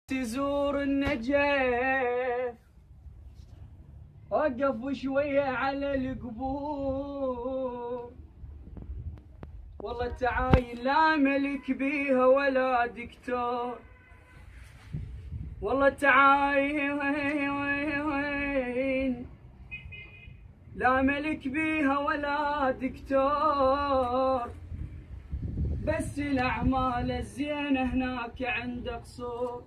تزور النجف وقف شوية على القبور، والله تعاين لا ملك بيها ولا دكتور، والله تعاين لا ملك بيها ولا دكتور، بس الأعمال الزينة هناك عند قصور،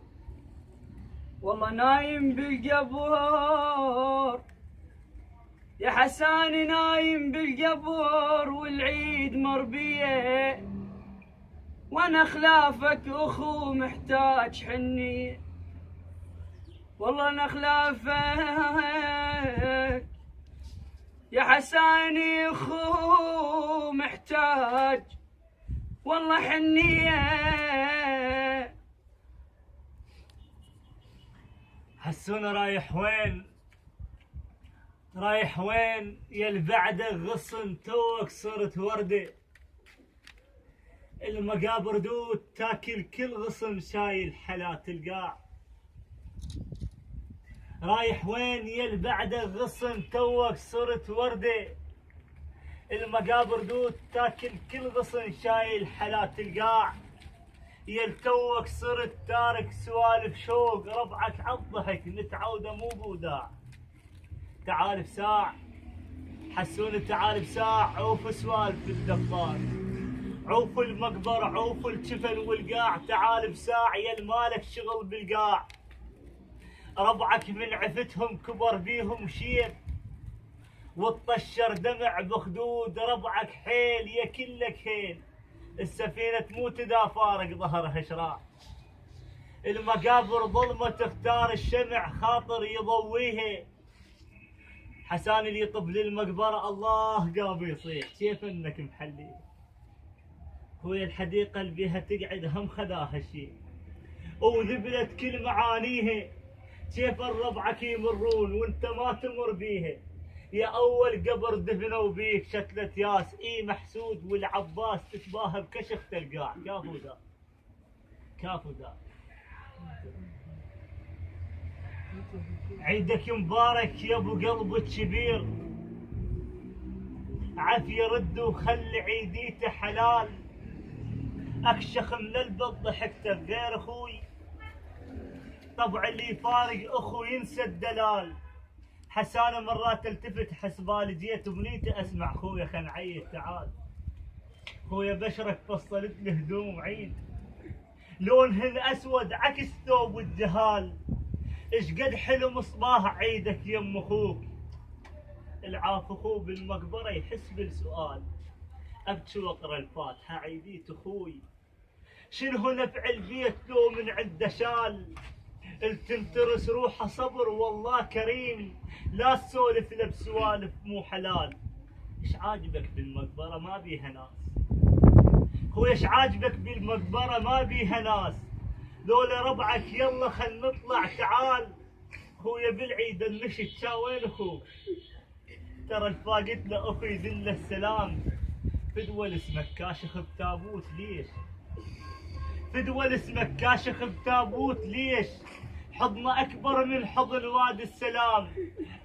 والله نايم بالقبور يا حساني نايم بالقبور، والعيد مربية وانا خلافك اخو محتاج حنية، والله انا خلافك يا حساني اخو محتاج والله حنية. حسونا رايح وين؟ رايح وين يا البعده غصن توك صرت ورده، المقابر دود تاكل كل غصن شايل حلات القاع. رايح وين يا البعده غصن توك صرت ورده، المقابر دود تاكل كل غصن شايل حلات القاع. يا التوك صرت تارك سوالف شوق، ربعك عالضحك نتعوده مو بوداع. تعال بساع حسون تعال بساع، عوف سوالف الدفار، عوف المقبر، عوف الجفن والقاع. تعال بساع يا المالك شغل بالقاع، ربعك من عفتهم كبر بيهم شيب، والطشر دمع بخدود ربعك حيل يا كلك هيل. السفينة تموت اذا فارق ظهرها شراع، المقابر ظلمة تختار الشمع خاطر يضويها. حسان اللي يطب للمقبرة الله قام يصيح، كيف انك محلي خويا الحديقة اللي بيها تقعد هم خذاها الشيء، وذبلت كل معانيها. كيف الربعك يمرون وانت ما تمر بيها، يا اول قبر دفنوا بيك شتلة ياس. اي محسود والعباس تتباهى بكشخ القاع. كافو ذا كافو ذا. عيدك مبارك يا ابو قلب الكبير، عافية رد وخلي عيديته حلال. اكشخ من البط ضحكته غير اخوي، طبع اللي يفارق اخو ينسى الدلال. حسانة مرات التفت حسبالي جيت بنيته اسمع خويا خل نعيد. تعال خويا بشرك فصلت له هدوم عيد، لونهن اسود عكس ثوب الجهال. ايش قد حلو مصباح عيدك يم اخوك، العاف اخوه بالمقبره يحس بالسؤال. ابكي واقرا الفاتحه عيديت اخوي، شنو نفع البيت لو من عنده شال. التنترس روحه صبر والله كريم، لا تسولف له بسوالف مو حلال. ايش عاجبك بالمقبره ما بيها ناس خويا، ايش عاجبك بالمقبره ما بيها ناس. لولا ربعك يلا خل نطلع تعال. خويا بالعيد النشد شا وين اخوك، ترى الفاقد له اخوي ذل السلام. فدول اسمك كاشخ بتابوت ليش، فدول اسمك كاشخ بتابوت ليش. حضنه اكبر من حضن وادي السلام،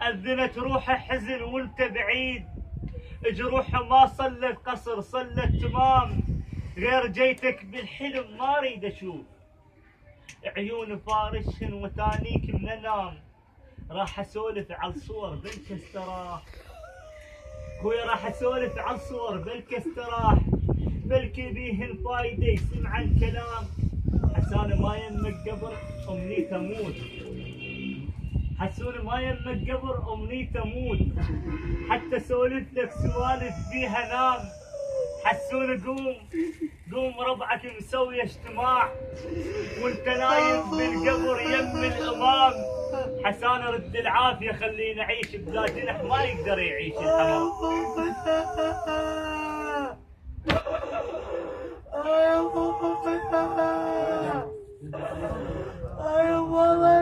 اذنت روحه حزن وانت بعيد. جروحه ما صلت قصر صلت تمام، غير جيتك بالحلم ما اريد اشوف. عيون فارشهن وتانيك من انام، راح اسولف على الصور بلك استراح. خويا راح اسولف على الصور بلك استراح، بلكي بيهن فايده يسمع الكلام. حسان ما يمك قبر امنيته موت، حسون ما يمك قبر امنيته موت. حتى سولف لك سوالف فيها نام. حسون قوم قوم ربعك مسوي اجتماع، وانت نايم بالقبر يم الامام. حسان رد العافيه خلينا نعيش بلا جنح ما يقدر يعيش الحمام.